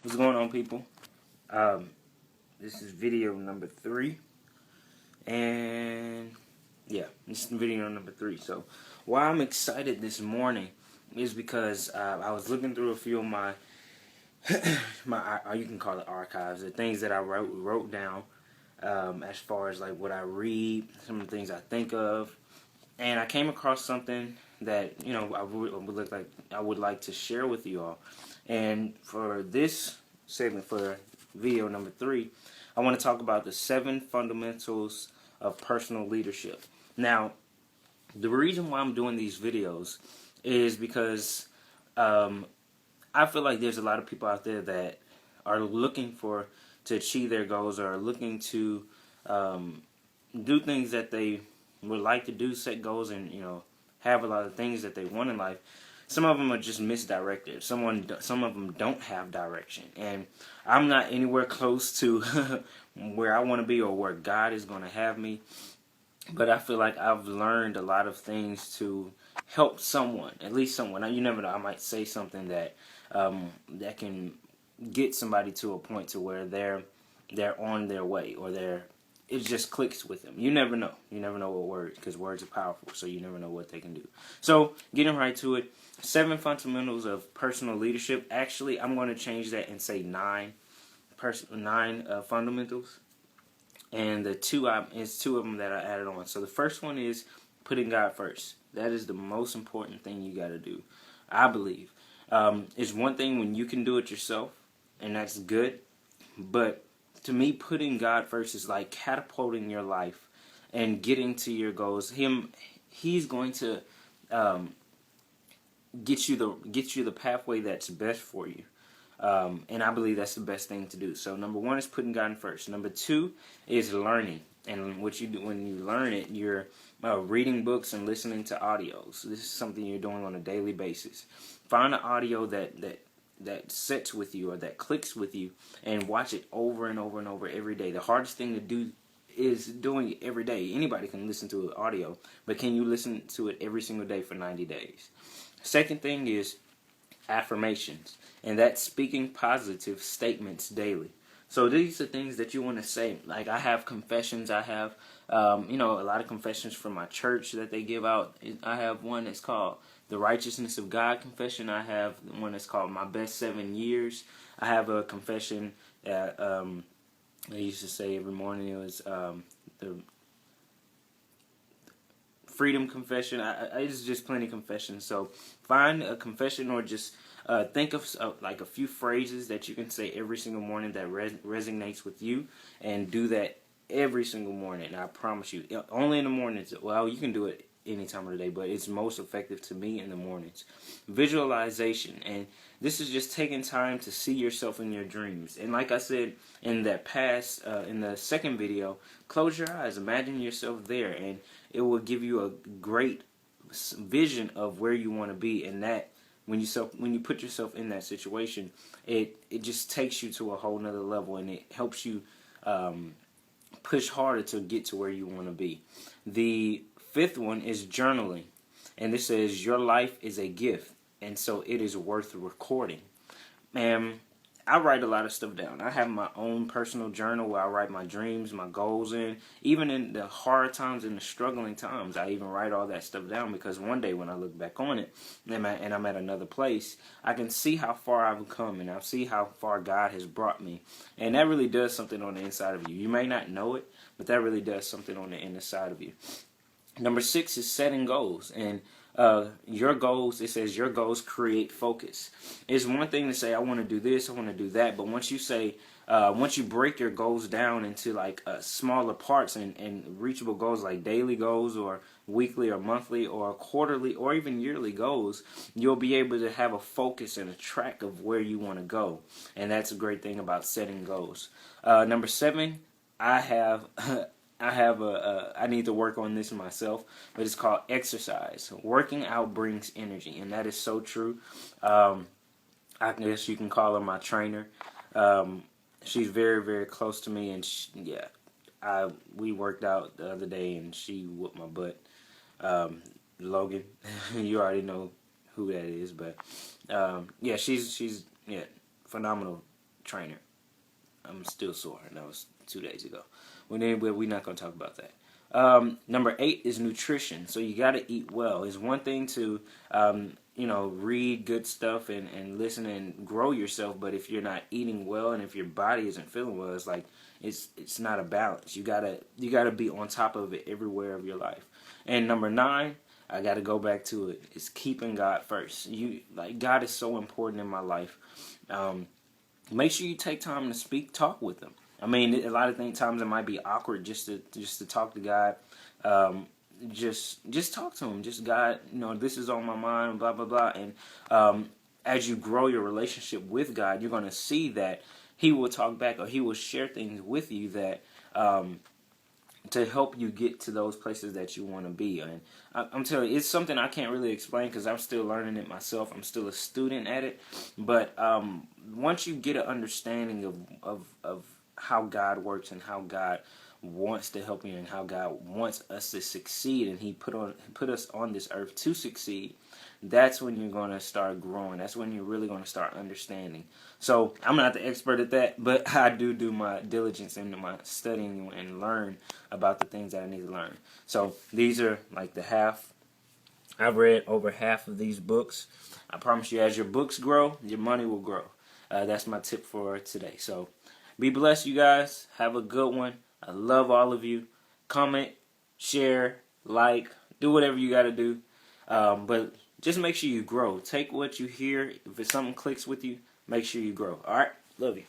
What's going on, people? Um, this is video number 3, and yeah, this is video number 3. So, why I'm excited this morning is because I was looking through a few of my you can call it archives, the things that I wrote down, as far as like what I read, some of the things I think of, and I came across something that I would like to share with you all. And for this segment, for video number 3, I want to talk about the 7 fundamentals of personal leadership. Now, the reason why I'm doing these videos is because I feel like there's a lot of people out there that are looking to achieve their goals, or are looking to do things that they would like to do, set goals, and have a lot of things that they want in life. Some of them are just misdirected. Some of them don't have direction, and I'm not anywhere close to where I want to be or where God is going to have me. But I feel like I've learned a lot of things to help someone, at least someone. Now, you never know. I might say something that that can get somebody to a point to where they're on their way, or it just clicks with them. You never know. You never know what words, because words are powerful, so you never know what they can do. So, getting right to it, 7 fundamentals of personal leadership. Actually, I'm going to change that and say 9 fundamentals. And it's 2 of them that I added on. So the first one is putting God first. That is the most important thing you got to do, I believe. It's one thing when you can do it yourself, and that's good. But to me, putting God first is like catapulting your life and getting to your goals. He's going to get you the pathway that's best for you. And I believe that's the best thing to do. So number 1 is putting God first. Number 2 is learning. And what you do when you learn it, you're reading books and listening to audios. This is something you're doing on a daily basis. Find an audio that sits with you, or that clicks with you, and watch it over and over and over every day. The hardest thing to do is doing it every day. Anybody can listen to an audio, but can you listen to it every single day for 90 days? Second thing is affirmations, and that's speaking positive statements daily. So these are things that you want to say. Like, I have confessions. I have a lot of confessions from my church that they give out. I have one that's called the Righteousness of God confession. I have one that's called My Best 7 Years. I have a confession that I used to say every morning. It was the Freedom Confession. It's just plenty of confessions. So find a confession, or just think of like a few phrases that you can say every single morning that resonates with you, and do that every single morning. And I promise you, only in the mornings. Well, you can do it any time of the day, but it's most effective to me in the mornings. Visualization, and this is just taking time to see yourself in your dreams. And like I said in that in the second video, close your eyes, imagine yourself there, and it will give you a great vision of where you want to be. And that when you put yourself in that situation, it just takes you to a whole nother level, and it helps you push harder to get to where you want to be. The 5th one is journaling, and this says your life is a gift, and so it is worth recording. And I write a lot of stuff down. I have my own personal journal where I write my dreams, my goals in. Even in the hard times and the struggling times, I even write all that stuff down, because one day when I look back on it and I'm at another place, I can see how far I've come, and I see how far God has brought me. And that really does something on the inside of you. You may not know it, but that really does something on the inside of you. Number 6 is setting goals, and your goals, it says your goals create focus. It's one thing to say, I want to do this, I want to do that, but once you break your goals down into like smaller parts and reachable goals, like daily goals, or weekly or monthly or quarterly or even yearly goals, you'll be able to have a focus and a track of where you want to go. And that's a great thing about setting goals. Number 7, I need to work on this myself, but it's called exercise. Working out brings energy, and that is so true. I guess you can call her my trainer. She's very, very close to me, and we worked out the other day, and she whooped my butt. Logan, you already know who that is, but she's phenomenal trainer. I'm still sore. That was 2 days ago. Well, anyway, we're not going to talk about that. Number 8 is nutrition. So you got to eat well. It's one thing to, read good stuff and listen and grow yourself. But if you're not eating well and if your body isn't feeling well, it's like it's not a balance. You gotta be on top of it everywhere of your life. And number 9, I got to go back to it. It's keeping God first. God is so important in my life. Make sure you take time to talk with Him. I mean, a lot of times it might be awkward just to talk to God. Just talk to Him. Just, God, this is on my mind, blah blah blah. And as you grow your relationship with God, you're going to see that He will talk back, or He will share things with you that to help you get to those places that you want to be. And I'm telling you, it's something I can't really explain because I'm still learning it myself. I'm still a student at it. But once you get an understanding of how God works and how God wants to help you and how God wants us to succeed, and He put us on this earth to succeed, that's when you're going to start growing. That's when you're really going to start understanding. So I'm not the expert at that, but I do my diligence into my studying and learn about the things that I need to learn. So these are like the half. I've read over half of these books. I promise you, as your books grow, your money will grow. That's my tip for today. So be blessed, you guys. Have a good one. I love all of you. Comment, share, like, do whatever you got to do. But just make sure you grow. Take what you hear. If something clicks with you, make sure you grow. All right? Love you.